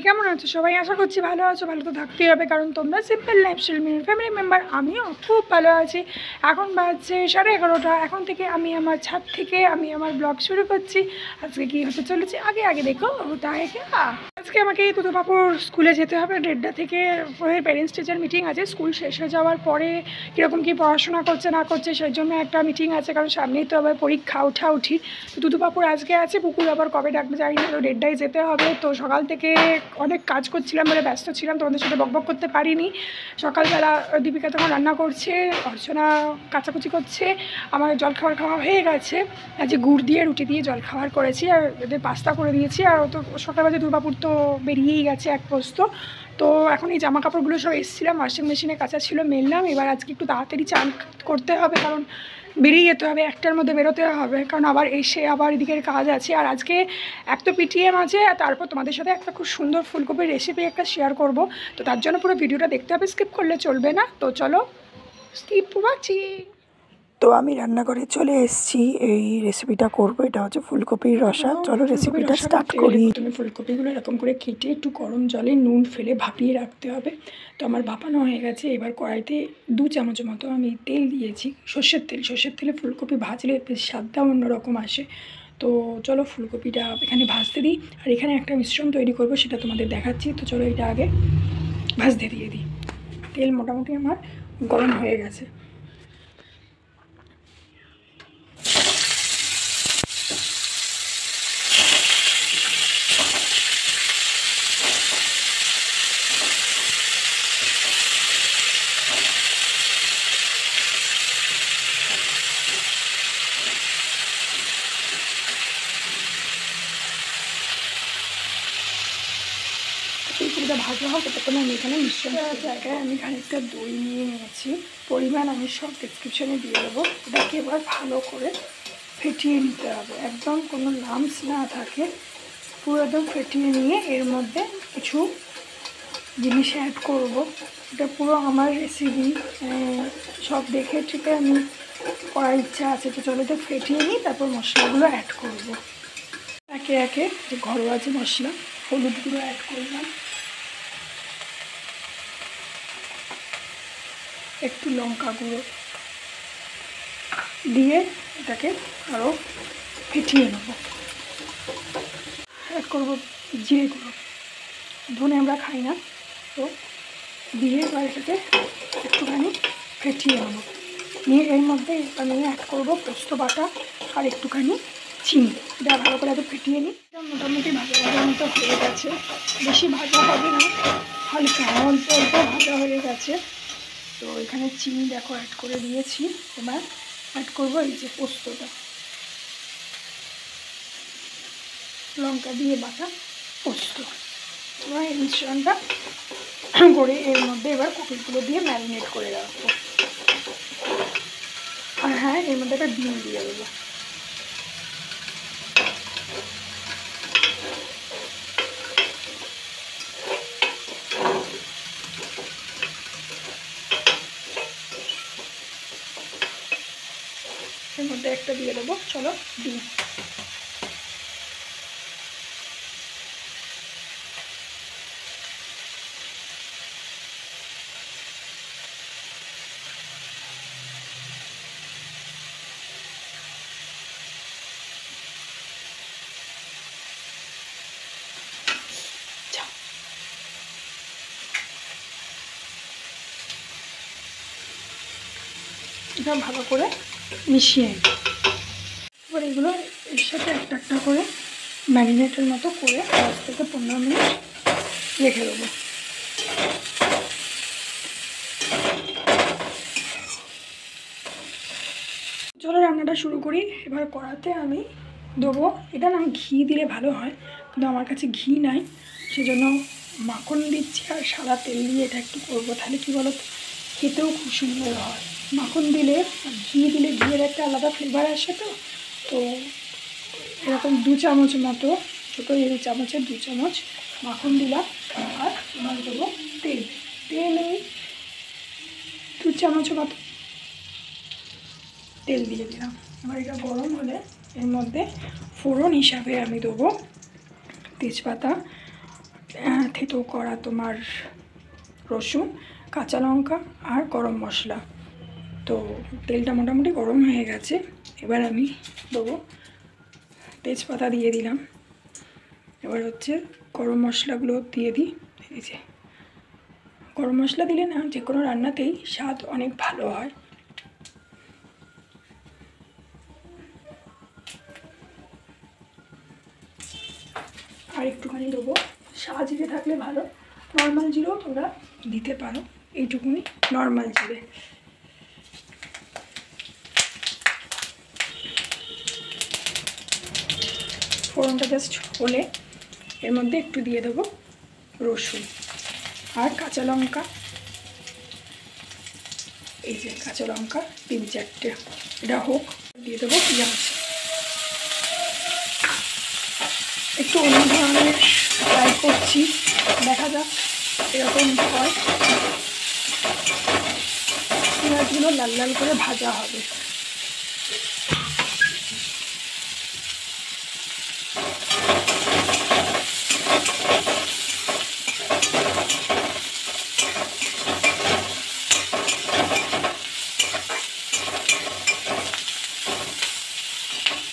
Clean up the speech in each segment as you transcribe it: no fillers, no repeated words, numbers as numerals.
কেমন আছো সবাই? আশা করছি ভালো আছো। ভালো তো থাকতেই হবে, কারণ তোমরা সিম্পল লাইফস্টাইল মিনির ফ্যামিলি মেম্বার। আমিও খুব ভালো আছি। এখন বাজছে 11:30। এখন থেকে আমি আমার ছাদ থেকে আমি আমার ব্লগ শুরু করছি। আজকে কি হতে চলেছে আগে দেখো। তাই আজকে আমাকে দুধুবাবুর স্কুলে যেতে হবে 1:30 থেকে। ওদের প্যারেন্টস টিচার মিটিং আছে। স্কুল শেষ হয়ে যাওয়ার পরে কীরকম কী পড়াশোনা করছে না করছে সেই জন্য একটা মিটিং আছে, কারণ সামনেই তো আবার পরীক্ষা উঠি। তো দুধুবাবুর আজকে আছে, পুকুর আবার কবে ডাকবে জানি না। তো 1:30টায় যেতে হবে। তো সকাল থেকে অনেক কাজ করছিলাম বলে ব্যস্ত ছিলাম, তোমাদের সাথে বকবক করতে পারিনি। সকালবেলা দীপিকা তখন রান্না করছে, অর্চনা কাচাকুচি করছে, আমার জলখাবার খাওয়া হয়ে গেছে। আজকে গুড় দিয়ে রুটি দিয়ে জলখাবার করেছি, আর এদের পাস্তা করে দিয়েছি। আর তো সকালবেলা দুর্গাপুর তো বেরিয়েই গেছে এক পোস্ত। তো এখন এই জামা কাপড়গুলো সব এসেছিলাম, ওয়াশিং মেশিনে কাচা ছিল, মেললাম। এবার আজকে একটু তাড়াতাড়ি চান করতে হবে, কারণ বেরিয়ে যেতে হবে, 1টার মধ্যে বেরোতে হবে, কারণ আবার এসে আবার এদিকের কাজ আছে। আর আজকে এক তো পিটিএম আছে, আর তারপর তোমাদের সাথে একটা খুব সুন্দর ফুলকপির রেসিপি একটা শেয়ার করব। তো তার জন্য পুরো ভিডিওটা দেখতে হবে, স্কিপ করলে চলবে না। তো চলো স্কিপ ওয়াচিং। তো আমি রান্নাঘরে চলে এসেছি, এই রেসিপিটা করব। এটা হচ্ছে ফুলকপির রসা। চলো রেসিপিটা স্টার্ট করি। তুমি ফুলকপিগুলো এরকম করে কেটে একটু গরম জলে নুন ফেলে ভাপিয়ে রাখতে হবে। তো আমার ভাপানো হয়ে গেছে। এবার কড়াইতে 2 চামচ মতো আমি তেল দিয়েছি, সর্ষের তেলে ফুলকপি ভাজলে বেশ স্বাদটা অন্যরকম আসে। তো চলো ফুলকপিটা এখানে ভাজতে দিই। আর এখানে একটা মিশ্রণ তৈরি করব, সেটা তোমাদের দেখাচ্ছি। তো চলো এটা আগে ভাজতে দিয়ে দিই। তেল মোটামুটি আমার গরম হয়ে গেছে। ফুলকপিটা ভাজা হোক, তখন আমি এখানে মিশ্রণ জায়গায় আমি খানিকটা দই নিয়ে নিয়েছি। পরিমাণ আমি সব ডেসক্রিপশনে দিয়ে দেবো। এটাকে এবার ভালো করে ফেটিয়ে নিতে হবে, একদম কোনো লাম্পস না থাকে, পুরো একদম ফেটিয়ে নিয়ে এর মধ্যে কিছু জিনিস অ্যাড করব। এটা পুরো আমার রেসিপি, সব দেখে ঠিক আমি করার ইচ্ছা আছে। তো চলো এটা ফেটিয়ে নিই, তারপর মশলাগুলো অ্যাড করব। একে একে যে ঘরোয়া যে মশলা, হলুদ গুঁড়ো অ্যাড করলাম, একটু লঙ্কা গুঁড়ো দিয়ে এটাকে আরও ফেটিয়ে নেব। অ্যাড করবো জিরে গুঁড়ো, ধনে আমরা খাই না, তো দিয়ে এবার এটাকে একটুখানি ফেটিয়ে নেব। নিয়ে এর মধ্যে আমি অ্যাড করবো পোস্ত বাটা আর একটুখানি চিনি। এটা ভালো করে একটু ফেটিয়ে নিই। এটা মোটামুটি ভাজার মতো হয়ে গেছে, বেশি ভাজা হবে না, হালকা অল্প অল্প ভাজা হয়ে গেছে। তো এখানে চিনি দেখো অ্যাড করে দিয়েছি। এবার অ্যাড করবো এই যে পোস্তটা, লঙ্কা দিয়ে বাটা পোস্ত। এবার এই মিশ্রণটা করে এর মধ্যে এবার কপিগুলো দিয়ে ম্যারিনেট করে রাখবো। আর হ্যাঁ, এর মধ্যে একটা ডিম দিয়ে দেবো। এর মধ্যে একটা দিয়ে দেবো, চলো ডিম। এটা ভালো করে মিশিয়ে নিই। এবার এগুলো এর সাথে একটা একটা করে ম্যারিনেটের মতো করে 10 থেকে 15 মিনিট রেখে দেবো। চলো রান্নাটা শুরু করি। এবার কড়াতে আমি দেবো, এটা না ঘি দিলে ভালো হয়, কিন্তু আমার কাছে ঘি নাই, সেজন্য মাখন দিচ্ছি আর সাদা তেল দিয়ে এটা একটু করবো। তাহলে কী বলো, খেতেও খুব সুন্দর হয়। মাখন দিলে আর ঘি দিলে ঘিয়ের একটা আলাদা ফ্লেভার আসে। তো এরকম 2 চামচ মতো, ছোটো এই চামচের 2 চামচ মাখন দিলাম। আর এবার দেবো তেল এই 2 চামচ মতো তেল দিয়ে দিলাম। এবার এটা গরম হলে এর মধ্যে ফোড়ন হিসাবে আমি দেবো তেজপাতা, থেতো করা তোমার রসুন, কাঁচা লঙ্কা আর গরম মশলা। তো তেলটা মোটামুটি গরম হয়ে গেছে, এবার আমি দেবো তেজপাতা দিয়ে দিলাম। এবার হচ্ছে গরম মশলাগুলো দিয়ে দিই। এই যে গরম মশলা দিলে না যে কোনো রান্নাতেই স্বাদ অনেক ভালো হয়। আর একটুখানি দেবো সাদা জিরে থাকলে ভালো, নর্মাল জিরেও তোমরা দিতে পারো, এইটুকুনি নর্মাল জিরে। ফোড়নটা জাস্ট হলে এর মধ্যে একটু দিয়ে দেবো রসুন আর কাঁচা লঙ্কা। এই যে কাঁচা লঙ্কা 3-4টে, এটা হোক। দিয়ে দেবো পেঁয়াজ। একটু অন্য ধরনের ট্রাই করছি, দেখা যাক এরকম হয়। পেঁয়াজগুলো লাল লাল করে ভাজা হবে।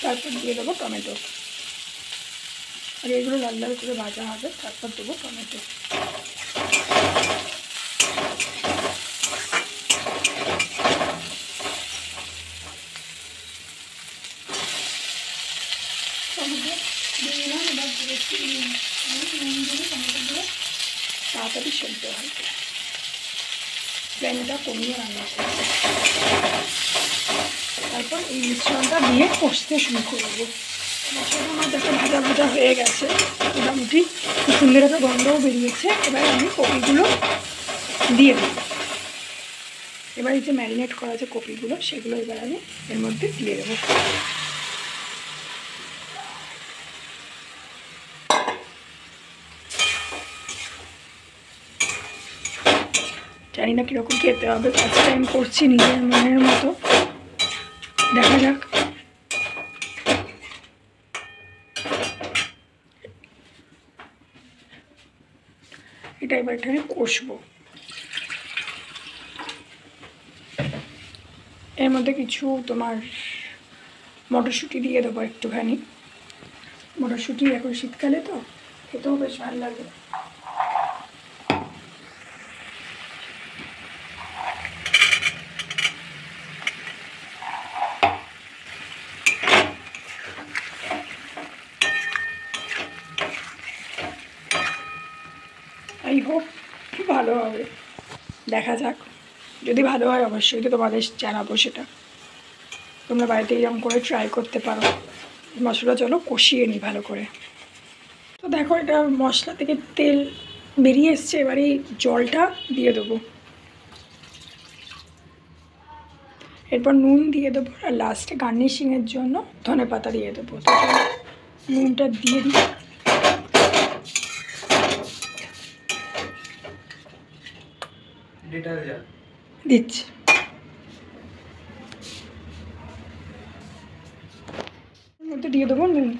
তারপর দিয়ে দেবো টমেটো, আর এগুলো লাল লাল করে ভাজা হবে, তারপর দেবো টমেটো। তাড়াতাড়ি সেদ্ধ হয়, ফ্লেমটা কমিয়ে রান্না করবো। তারপর এই মিশ্রণটা দিয়ে কষতে শুরু করবো। মশলাটা আমার দেখো ভাজা ভাজা হয়ে গেছে, মোটামুটি খুব সুন্দর একটা গন্ধও বেরিয়েছে। এবার আমি কপিগুলো দিয়ে দেবো। এবার এই যে ম্যারিনেট করা যে কপিগুলো, সেগুলো এবার আমি এর মধ্যে দিয়ে দেবো। জানি না কীরকম খেতে হবে, ফার্স্ট টাইম করছি নিজের মনের মতো, দেখা যাক। এটা এবার এখানে কষবো। এর মধ্যে কিছু তোমার মটরশুঁটি দিয়ে দেবো একটুখানি। মটরশুঁটি এখন শীতকালে তো খেতেও বেশ ভালো লাগে। আই হোপ খুব ভালো হবে, দেখা যাক। যদি ভালো হয় অবশ্যই তো তোমাদের জানাবো, সেটা তোমরা বাড়িতে এরকম করে ট্রাই করতে পারো। মশলা চলো কষিয়ে নিই ভালো করে। তো দেখো এটা মশলা থেকে তেল বেরিয়ে এসছে, এবার এই জলটা দিয়ে দেবো। এরপর নুন দিয়ে দেবো, আর লাস্টে গার্নিশিংয়ের জন্য ধনেপাতা দিয়ে দেবো। তো নুনটা দিয়ে দিই। দিচ্ছি। এর মধ্যে দিয়ে দেবো নুন,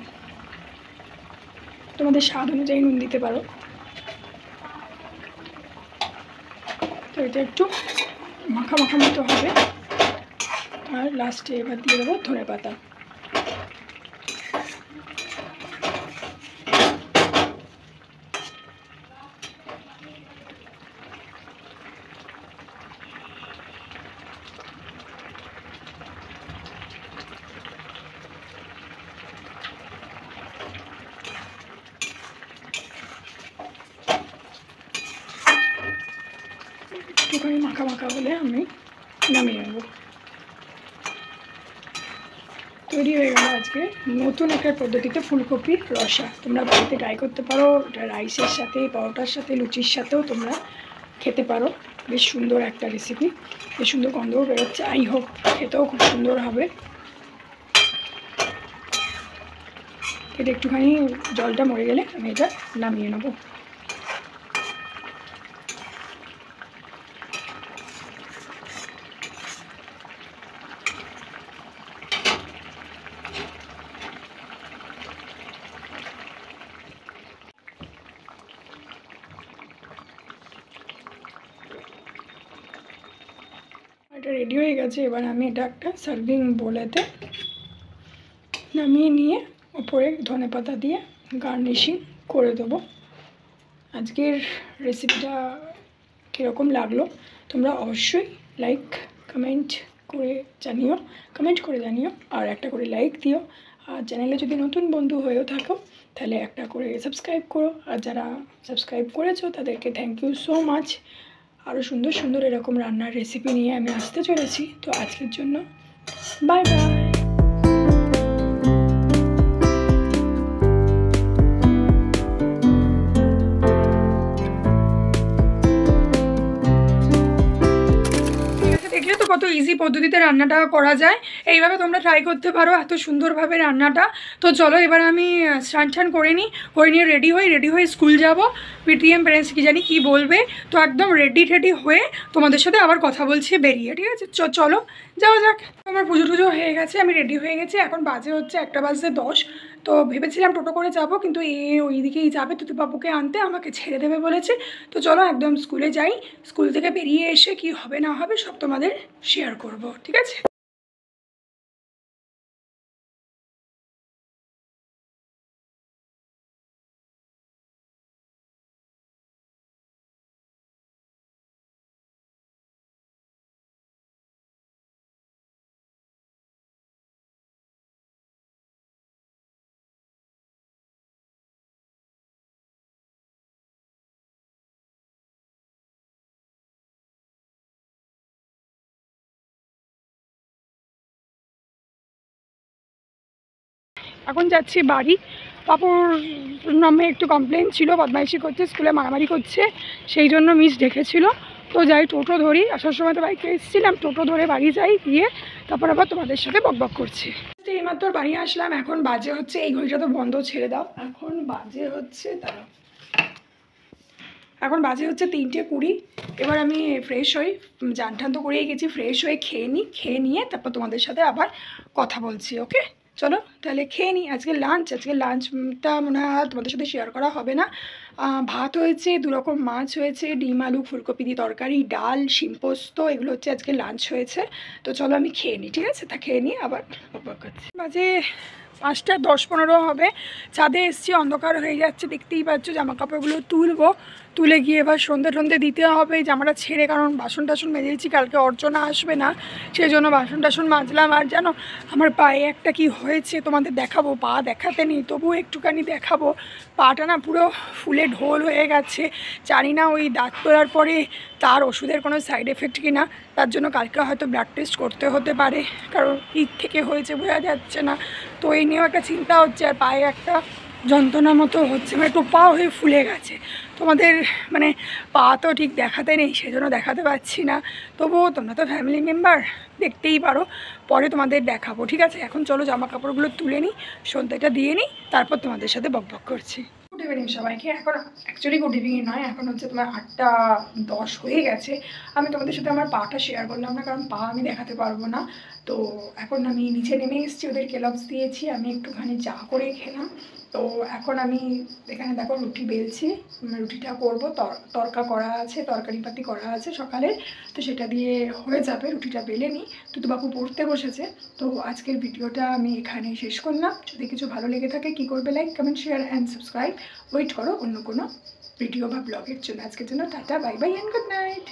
তোমাদের স্বাদ অনুযায়ী নুন দিতে পারো। তো এটা একটু মাখা মাখা মতো হবে, আর লাস্টে এবার দিয়ে দেবো ধনেপাতা। একটুখানি মাখা মাখা হলে আমি নামিয়ে নেব। তৈরি হয়ে গেল আজকে নতুন একটা পদ্ধতিতে ফুলকপির রসা। তোমরা বাড়িতে ট্রাই করতে পারো, এটা রাইসের সাথে, পরোটার সাথে, লুচির সাথেও তোমরা খেতে পারো। বেশ সুন্দর একটা রেসিপি, বেশ সুন্দর গন্ধও বেরোচ্ছে। আই হোপ খেতেও খুব সুন্দর হবে। এটা একটুখানি জলটা মরে গেলে আমি এটা নামিয়ে নেবো। এটা রেডি হয়ে গেছে। এবার আমি এটা একটা সার্ভিং বোলেতে নামিয়ে নিয়ে উপরে ধনেপাতা দিয়ে গার্নিশিং করে দেবো। আজকের রেসিপিটা কীরকম লাগলো তোমরা অবশ্যই লাইক কমেন্ট করে জানিও আর একটা করে লাইক দিও। আর চ্যানেলে যদি নতুন বন্ধু হয়েও থাকো তাহলে একটা করে সাবস্ক্রাইব করো। আর যারা সাবস্ক্রাইব করেছো তাদেরকে থ্যাংক ইউ সো মাচ। আরও সুন্দর সুন্দর এরকম রান্নার রেসিপি নিয়ে আমি আসতে চলেছি। তো আজকের জন্য বাই বাই। দেখলে তো কত ইজি পদ্ধতিতে রান্নাটা করা যায়। এইভাবে তোমরা ট্রাই করতে পারো এত সুন্দরভাবে রান্নাটা। তো চলো এবার আমি স্নান করে নিয়ে রেডি হয়ে স্কুল যাব। পিটিএম প্যারেন্টস কি জানি কি বলবে, তো একদম রেডি হয়ে তোমাদের সাথে আবার কথা বলছি বেরিয়ে। ঠিক আছে, চলো যাওয়া যাক। আমার পুজো হয়ে গেছে, আমি রেডি হয়ে গেছি। এখন বাজে হচ্ছে 1:10। তো ভেবেছিলাম টোটো করে যাব, কিন্তু ওই দিকেই যাবে তুতুবাবুকে আনতে, আমাকে ছেড়ে দেবে বলেছে। তো চলো একদম স্কুলে যাই। স্কুল থেকে বেরিয়ে এসে কি হবে না হবে সব তোমাদের শেয়ার করব। ঠিক আছে। এখন যাচ্ছি বাড়ি। পাপুর নামে একটু কমপ্লেন ছিল, বদমাইশি করছে, স্কুলে মারামারি করছে, সেই জন্য মিস ডেকেছিল। তো যাই টোটো ধরি, আসার সময় তো বাইকে এসেছিলাম, টোটো ধরে বাড়ি যাই, গিয়ে তারপর আবার তোমাদের সাথে বকবক করছি। এইমাত্র বাড়ি আসলাম। এখন বাজে হচ্ছে, এই ঘড়িটা তো বন্ধ, ছেড়ে দাও। এখন বাজে হচ্ছে 3:20। এবার আমি ফ্রেশ হই, টান তো করেই গেছি, ফ্রেশ হয়ে খেয়ে নিয়ে তারপর তোমাদের সাথে আবার কথা বলছি। ওকে চলো তাহলে খেয়ে নিই। আজকে লাঞ্চটা মনে হয় তোমাদের সাথে শেয়ার করা হবে না। ভাত হয়েছে, 2 রকম মাছ হয়েছে, ডিম আলু ফুলকপি দিয়ে তরকারি, ডাল, শিম পোস্ত, এগুলো হচ্ছে আজকে লাঞ্চ হয়েছে। তো চলো আমি খেয়ে নিই। ঠিক আছে, তা খেয়ে নিয়ে আবার বকবক করছি। বাজে 5:10-15 হবে। ছাদে এসছি, অন্ধকার হয়ে যাচ্ছে, দেখতেই পাচ্ছ। জামা কাপড়গুলো তুলে গিয়ে এবার সন্ধে দিতে হবে জামাটা ছেড়ে, কারণ বাসন টাসন মেজেছি, কালকে অর্চনা আসবে না, সেই জন্য বাসন টাসন মাজলাম। আর জানো আমার পায়ে একটা কি হয়েছে তোমাদের দেখাবো, পা দেখাতে নেই তবুও একটুখানি দেখাবো। পাটা না পুরো ফুলে ঢোল হয়ে গেছে, জানি না ওই দাঁত তোলার পরে তার ওষুধের কোনো সাইড এফেক্ট কি না, তার জন্য কালকে হয়তো ব্লাড টেস্ট করতে হতে পারে, কারণ কী থেকে হয়েছে বোঝা যাচ্ছে না। তো এই নিয়েও একটা চিন্তা হচ্ছে। আর পায়ে একটা যন্ত্রণা মতো হচ্ছে, মানে টোপা হয়ে ফুলে গেছে। তোমাদের মানে পা তো ঠিক দেখাতে নেই, সেজন্য দেখাতে পারছি না। তবুও তোমরা তো ফ্যামিলি মেম্বার, দেখতেই পারো, পরে তোমাদের দেখাবো। ঠিক আছে, এখন চলো জামা কাপড়গুলো তুলে নিই, সন্ধ্যাটা দিয়ে নিই, তারপর তোমাদের সাথে বকবক করছি। গুড ইভিনিং সবাইকে। এখন অ্যাকচুয়ালি গুড ইভিনিং নয়, এখন হচ্ছে তোমার 8:10 হয়ে গেছে। আমি তোমাদের সাথে আমার পাটা শেয়ার করলাম না, কারণ পা আমি দেখাতে পারবো না। তো এখন আমি নিচে নেমে এসেছি, ওদের কেলগস দিয়েছি, আমি একটুখানি চা করে খেলাম। তো এখন আমি এখানে দেখো রুটি বেলছি, রুটিটা করবো, তরকা করা আছে, তরকারিপাতি করা আছে সকালের, তো সেটা দিয়ে হয়ে যাবে। রুটিটা বেলে নিই, তুতুবাবু পড়তে বসেছে। তো আজকের ভিডিওটা আমি এখানে শেষ করলাম। যদি কিছু ভালো লেগে থাকে কী করবে, like comment share and subscribe. Wait করো অন্য কোনো ভিডিও বা ব্লগের জন্য। আজকের জন্য টাটা, bye bye and good night.